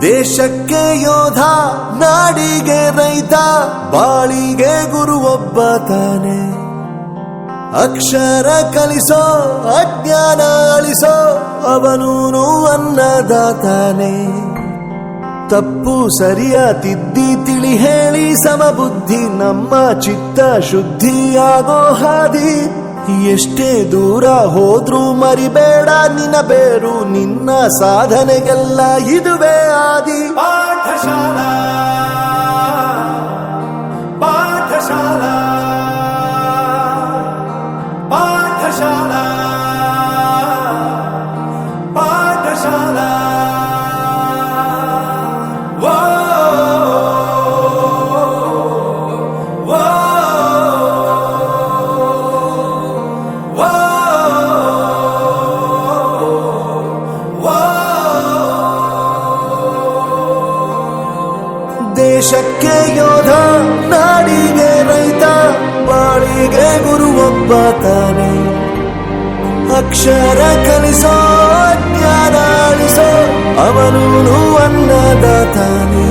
ದೇಶಕ್ಕೆ ಯೋಧ, ನಾಡಿಗೆ ರೈತ, ಬಾಳಿಗೆ ಗುರು ಒಬ್ಬ ತಾನೆ. ಅಕ್ಷರ ಕಲಿಸೋ, ಅಜ್ಞಾನ ಅಳಿಸೋ, ಅವನೂನು ಅನ್ನದಾತಾನೆ. ತಪ್ಪು ಸರಿಯ ತಿದ್ದಿ ತಿಳಿ ಹೇಳಿ ಸಮಬುದ್ಧಿ ನಮ್ಮ ಚಿತ್ತ ಶುದ್ಧಿಯಾಗೋ ಹಾದಿ. ಎಷ್ಟೇ ದೂರ ಹೋದ್ರೂ ಮರಿಬೇಡ ನಿನ್ನ ಬೇರು, ನಿನ್ನ ಸಾಧನೆಗೆಲ್ಲ ಇದುವೇ ಆದಿ. ಪಾಠಶಾಲಾ ಪಾಠಶಾಲಾ ಪಾಠಶಾಲಾ ಪಾಠಶಾಲಾ. ದೇಶಕ್ಕೆ ಯೋಧ, ನಾಡಿಗೆ ರೈತ, ಬಾಳಿಗೆ ಗುರು ಒಬ್ಬ ತಾನೆ. ಅಕ್ಷರ ಕಲಿಸೋ, ಜ್ಞಾನ ಅಳಿಸೋ, ಅವನೂನು ಅನ್ನದಾತಾನೆ.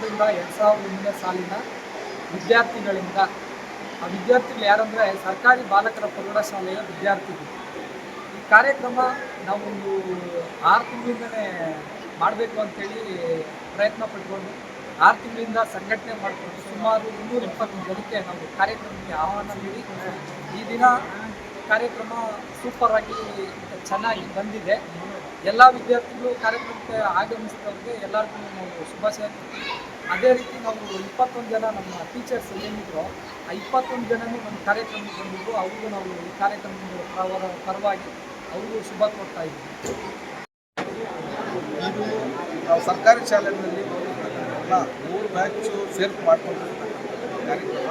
ರಿಂದ 2001ನೇ ಸಾಲಿನ ವಿದ್ಯಾರ್ಥಿಗಳಿಂದ, ಆ ವಿದ್ಯಾರ್ಥಿಗಳು ಯಾರಂದರೆ ಸರ್ಕಾರಿ ಬಾಲಕರ ಪ್ರೌಢಶಾಲೆಯ ವಿದ್ಯಾರ್ಥಿಗಳು. ಈ ಕಾರ್ಯಕ್ರಮ ನಾವೊಂದು 6 ತಿಂಗಳಿಂದಲೇ ಮಾಡಬೇಕು ಅಂಥೇಳಿ ಪ್ರಯತ್ನ ಪಟ್ಕೊಂಡು 6 ತಿಂಗಳಿಂದ ಸಂಘಟನೆ ಮಾಡಿಕೊಂಡು ಸುಮಾರು 220 ಜನಕ್ಕೆ ನಾವು ಕಾರ್ಯಕ್ರಮಕ್ಕೆ ಆಹ್ವಾನ ನೀಡಿ ಈ ದಿನ ಕಾರ್ಯಕ್ರಮ ಸೂಪರಾಗಿ ಚೆನ್ನಾಗಿ ಬಂದಿದೆ. ಎಲ್ಲ ವಿದ್ಯಾರ್ಥಿಗಳು ಕಾರ್ಯಕ್ರಮಕ್ಕೆ ಆಗಮಿಸಿದವ್ರಿಗೆ ಎಲ್ಲರಿಗೂ ನಾವು ಶುಭಾಶಯ. ಅದೇ ರೀತಿ ನಾವು 21 ಜನ ನಮ್ಮ ಟೀಚರ್ಸ್ ಏನಿದ್ರು ಆ 21 ಜನನೂ ನಮ್ಮ ಕಾರ್ಯಕ್ರಮಕ್ಕೆ ಬಂದಿದ್ದು, ಅವ್ರಿಗೂ ನಾವು ಈ ಕಾರ್ಯಕ್ರಮದ ಪರವಾಗಿ ಅವ್ರಿಗೂ ಶುಭ ಕೊಡ್ತಾ ಇದ್ದೀವಿ. ಇದು ನಾವು ಸರ್ಕಾರಿ ಶಾಲೆಯಲ್ಲಿ ಎಲ್ಲ 3 ಬ್ಯಾಚು ಸೇರ್ಪು ಮಾಡ್ಕೊಂಡಿರ್ತಕ್ಕಂಥ ಕಾರ್ಯಕ್ರಮ.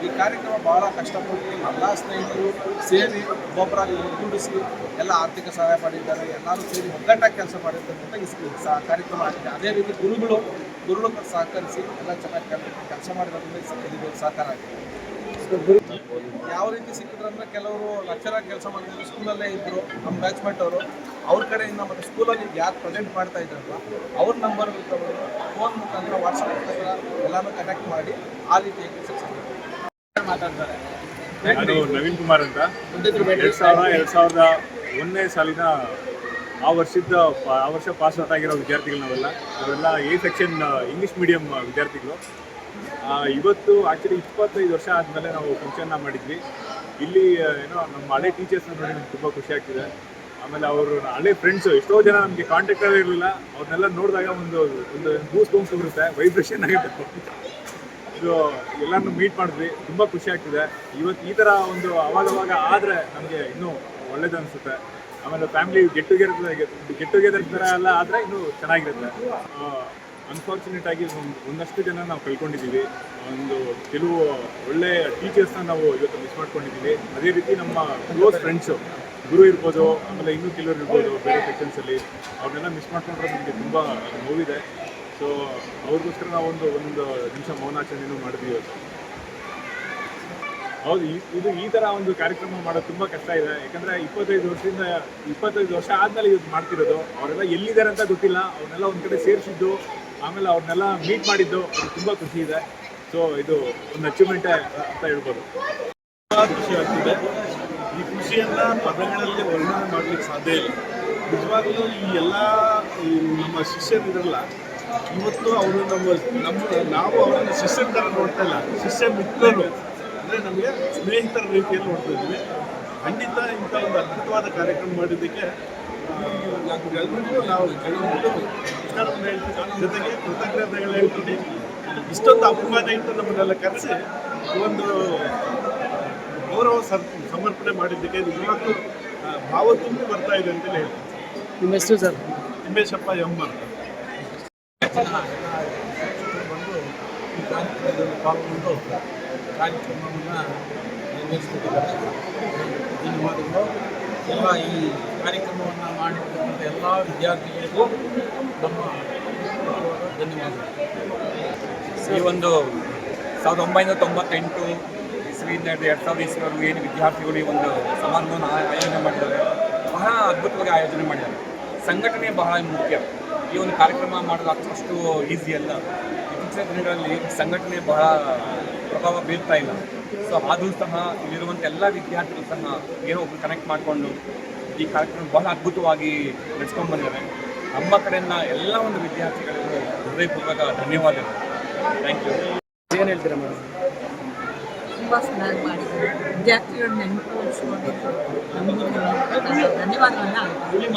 ಈ ಕಾರ್ಯಕ್ರಮ ಭಾಳ ಕಷ್ಟಪಟ್ಟು ಎಲ್ಲ ಸ್ನೇಹಿತರು ಸೇರಿ ಒಬ್ಬೊಬ್ಬರಾಗಿ ಒಗ್ಗೂಡಿಸಿ ಎಲ್ಲ ಆರ್ಥಿಕ ಸಹಾಯ ಮಾಡಿದ್ದಾರೆ. ಎಲ್ಲರೂ ಸೇರಿ ಒಗ್ಗಟ್ಟಾಗಿ ಕೆಲಸ ಮಾಡಿರ್ತಕ್ಕಂಥ ಈ ಕಾರ್ಯಕ್ರಮ ಆಗಿದೆ. ಅದೇ ರೀತಿ ಗುರುಗಳು ಸಹಕರಿಸಿ ಎಲ್ಲ ಚೆನ್ನಾಗಿ ಕೆಲಸ ಮಾಡಿರೋದ್ರಿಂದ ಇದು ಸಹಕಾರ ಆಗಿದೆ. ಯಾವ ರೀತಿ ಸಿಕ್ಕಿದ್ರಂದ್ರೆ ಕೆಲವರು ಲೆಕ್ಚರಾಗಿ ಕೆಲಸ ಮಾಡಿದ್ರು, ಸ್ಕೂಲಲ್ಲೇ ಇದ್ದರು, ನಮ್ಮ ಬ್ಯಾಚ್ಮೆಂಟ್ ಅವರು. ಅವ್ರ ಕಡೆಯಿಂದ ಮತ್ತು ಸ್ಕೂಲಲ್ಲಿ ಯಾರು ಪ್ರೆಸೆಂಟ್ ಮಾಡ್ತಾ ಇದ್ದಾರಲ್ಲ ಅವ್ರ ನಂಬರ್ ತಗೊಂಡು ಫೋನ್ ಮುಖಾಂತರ ವಾಟ್ಸಪ್ ಮುಖಾಂತರ ಎಲ್ಲನೂ ಕನೆಕ್ಟ್ ಮಾಡಿ ಆ ರೀತಿಯಾಗಿ ಮಾತಾಡ್ತಾರೆ. ನಾನು ನವೀನ್ ಕುಮಾರ್ ಅಂತ 2001ನೇ ಸಾಲಿನ ಆ ವರ್ಷ ಪಾಸ್ ಔಟ್ ಆಗಿರೋ ವಿದ್ಯಾರ್ಥಿಗಳು ನಾವೆಲ್ಲ. ಅವೆಲ್ಲ ಎ ಸೆಕ್ಷನ್ ಇಂಗ್ಲೀಷ್ ಮೀಡಿಯಂ ವಿದ್ಯಾರ್ಥಿಗಳು. ಇವತ್ತು ಆ್ಯಕ್ಚುಲಿ 25 ವರ್ಷ ಆದಮೇಲೆ ನಾವು ಫಂಕ್ಷನ್ನ ಮಾಡಿದ್ವಿ. ಇಲ್ಲಿ ಏನೋ ನಮ್ಮ ಹಳೆ ಟೀಚರ್ಸ್ನ ನೋಡಿ ನಮ್ಗೆ ತುಂಬ ಖುಷಿ ಆಗ್ತಿದೆ. ಆಮೇಲೆ ಅವರು ಹಳೆ ಫ್ರೆಂಡ್ಸು ಎಷ್ಟೋ ಜನ ನಮಗೆ ಕಾಂಟ್ಯಾಕ್ಟಲ್ಲೇ ಇರಲಿಲ್ಲ, ಅವ್ರನ್ನೆಲ್ಲ ನೋಡಿದಾಗ ಒಂದು ಗೂಸ್ ಬಂಪ್ಸ್ ಬರುತ್ತೆ, ವೈಬ್ರೇಷನ್ ಆಗುತ್ತೆ. ಇದು ಎಲ್ಲರನ್ನೂ ಮೀಟ್ ಮಾಡಿದ್ವಿ, ತುಂಬ ಖುಷಿ ಆಗ್ತಿದೆ. ಇವತ್ತು ಈ ಥರ ಒಂದು ಅವಾಗವಾಗ ಆದರೆ ನಮಗೆ ಇನ್ನೂ ಒಳ್ಳೇದು ಅನಿಸುತ್ತೆ. ಆಮೇಲೆ ಫ್ಯಾಮಿಲಿ ಗೆಟ್ ಟುಗೆದರ್ ಥರ ಎಲ್ಲ ಆದರೆ ಇನ್ನೂ ಚೆನ್ನಾಗಿರುತ್ತೆ. ಅನ್ಫಾರ್ಚುನೇಟ್ ಆಗಿ ಒಂದಷ್ಟು ಜನ ನಾವು ಕಳ್ಕೊಂಡಿದ್ದೀವಿ. ಕೆಲವು ಒಳ್ಳೆಯ ಟೀಚರ್ಸ್ನ ನಾವು ಇವತ್ತು ಮಿಸ್ ಮಾಡ್ಕೊಂಡಿದ್ದೀವಿ. ಅದೇ ರೀತಿ ನಮ್ಮ ಕ್ಲೋಸ್ ಫ್ರೆಂಡ್ಸು ಗುರು ಇರ್ಬೋದು, ಆಮೇಲೆ ಇನ್ನೂ ಕೆಲವರು ಇರ್ಬೋದು ಬೇರೆ ಸೆಕ್ಷನ್ಸಲ್ಲಿ, ಅವ್ರನ್ನೆಲ್ಲ ಮಿಸ್ ಮಾಡ್ಕೊಂಡ್ರೆ ನಮಗೆ ತುಂಬ ನೋವಿದೆ. ಸೊ ಅವ್ರಿಗೋಸ್ಕರ ನಾವು ಒಂದು ನಿಮಿಷ ಮೌನಾಚರಣೆನೂ ಮಾಡಿದ್ವಿ ಇವತ್ತು. ಹೌದು, ಈ ಥರ ಒಂದು ಕಾರ್ಯಕ್ರಮ ಮಾಡೋದು ತುಂಬ ಕಷ್ಟ ಇದೆ. ಯಾಕಂದರೆ 25 ವರ್ಷ ಆದಮೇಲೆ ಇವತ್ತು ಮಾಡ್ತಿರೋದು. ಅವರೆಲ್ಲ ಎಲ್ಲಿದ್ದಾರೆ ಅಂತ ಗೊತ್ತಿಲ್ಲ, ಅವ್ರನ್ನೆಲ್ಲ ಒಂದು ಕಡೆ ಸೇರಿಸಿದ್ದು, ಆಮೇಲೆ ಅವ್ರನ್ನೆಲ್ಲ ಮೀಟ್ ಮಾಡಿದ್ದು, ಅದು ತುಂಬ ಖುಷಿ ಇದೆ. ಸೊ ಇದು ಒಂದು ಅಚೀವ್ಮೆಂಟೇ ಅಂತ ಹೇಳ್ಬೋದು. ತುಂಬ ಖುಷಿ ಆಗ್ತಿದೆ. ಈ ಖುಷಿಯನ್ನು ಪದಗಳಲ್ಲಿ ವರ್ಣನೆ ಮಾಡಲಿಕ್ಕೆ ಸಾಧ್ಯ ಇಲ್ಲ. ನಿಜವಾಗಲೂ ಈ ಎಲ್ಲ ನಮ್ಮ ಶಿಷ್ಯರಿರಲ್ಲ, ಇವತ್ತು ಅವರು ನಾವು ಅವರನ್ನು ಶಿಷ್ಯರ ಥರ ನೋಡ್ತಾ ಇಲ್ಲ, ಶಿಷ್ಯ ಮಿತ್ರರು ಅಂದರೆ ನಮಗೆ ಸ್ನೇಹಿತರ ರೀತಿಯಲ್ಲಿ ನೋಡ್ತಾ ಇದ್ವಿ. ಖಂಡಿತ ಇಂಥ ಒಂದು ಅದ್ಭುತವಾದ ಕಾರ್ಯಕ್ರಮ ಮಾಡಿದ್ದಕ್ಕೆ ಎಲ್ಲರಿಗೂ ನಾವು ಕೆಲವೊಂದು ನಮಸ್ಕಾರವನ್ನು ಹೇಳ್ತೀನಿ, ಜೊತೆಗೆ ಕೃತಜ್ಞತೆಗಳು ಹೇಳ್ತೀನಿ. ಇಷ್ಟೊಂದು ಅಪಮಾನ ಇಟ್ಟು ನಮ್ಮನ್ನೆಲ್ಲ ಕರೆಸಿ ಒಂದು ಗೌರವ ಸಮರ್ಪಣೆ ಮಾಡಿದ್ದಕ್ಕೆ ನಿಜವಾಗ್ಲೂ ಭಾವ ತುಂಬಿ ಬರ್ತಾ ಇದೆ ಅಂತಲೇ ಹೇಳ್ತೀನಿ. ನಿಮ್ಮ ಹೆಸರು ಸರ್? ತಿಮ್ಮೇಶಪ್ಪ ಎಂ ಅಂತ. ಬಂದು ಈ ಪಾಲ್ಗೊಂಡು ಕಾರ್ಯಕ್ರಮವನ್ನು ನೆರವೇರಿಸ್ತಿದ್ದಾರೆ. ಧನ್ಯವಾದಗಳು. ಎಲ್ಲ ಈ ಕಾರ್ಯಕ್ರಮವನ್ನು ಮಾಡಿರ್ತಕ್ಕಂಥ ಎಲ್ಲ ವಿದ್ಯಾರ್ಥಿಗಳಿಗೂ ನಮ್ಮ ಧನ್ಯವಾದಗಳು. ಈ ಒಂದು 1998 ಇಸ್ವಿಯಿಂದ 2000 ಇಸ್ವಿವರೆಗೂ ಏನು ವಿದ್ಯಾರ್ಥಿಗಳು ಈ ಒಂದು ಸಮಾರಂಭವನ್ನು ಆಯೋಜನೆ ಮಾಡಿದ್ದಾರೆ, ಬಹಳ ಅದ್ಭುತವಾಗಿ ಆಯೋಜನೆ ಮಾಡಿದ್ದಾರೆ. ಸಂಘಟನೆ ಬಹಳ ಮುಖ್ಯ. ಈ ಒಂದು ಕಾರ್ಯಕ್ರಮ ಮಾಡೋದು ಅಷ್ಟು ಈಸಿ ಅಲ್ಲ. ಇತ್ತೀಚಿನ ದಿನಗಳಲ್ಲಿ ಸಂಘಟನೆ ಬಹಳ ಪ್ರಭಾವ ಬೀರ್ತಾ ಇಲ್ಲ. ಸೊ ಆದರೂ ಸಹ ಇಲ್ಲಿರುವಂಥ ಎಲ್ಲ ವಿದ್ಯಾರ್ಥಿಗಳು ಸಹ ಏನೋ ಒಬ್ಬರು ಕನೆಕ್ಟ್ ಮಾಡಿಕೊಂಡು ಈ ಕಾರ್ಯಕ್ರಮ ಬಹಳ ಅದ್ಭುತವಾಗಿ ನಡೆಸ್ಕೊಂಡು ಬಂದಿದ್ದಾರೆ. ನಮ್ಮ ಕಡೆಯಿಂದ ಎಲ್ಲ ಒಂದು ವಿದ್ಯಾರ್ಥಿಗಳಿಗೂ ಹೃದಯಪೂರ್ವಕ ಧನ್ಯವಾದಗಳು. Thank you. ಏನು ಹೇಳ್ತೀರಾ ಮೇಡಮ್? ತುಂಬ ಚೆನ್ನಾಗಿ ಮಾಡಿದ್ದಾರೆ. ವಿದ್ಯಾರ್ಥಿಗಳನ್ನ ನೆನಪಿಸ್ಕೊಂಡಿದ್ದು ನಮಗೂ ಧನ್ಯವಾದವನ್ನು ನಿಮ್ಮ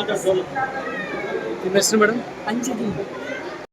ಹೆಸರು ಮೇಡಮ್? ಅಂಜಿದೀವಿ.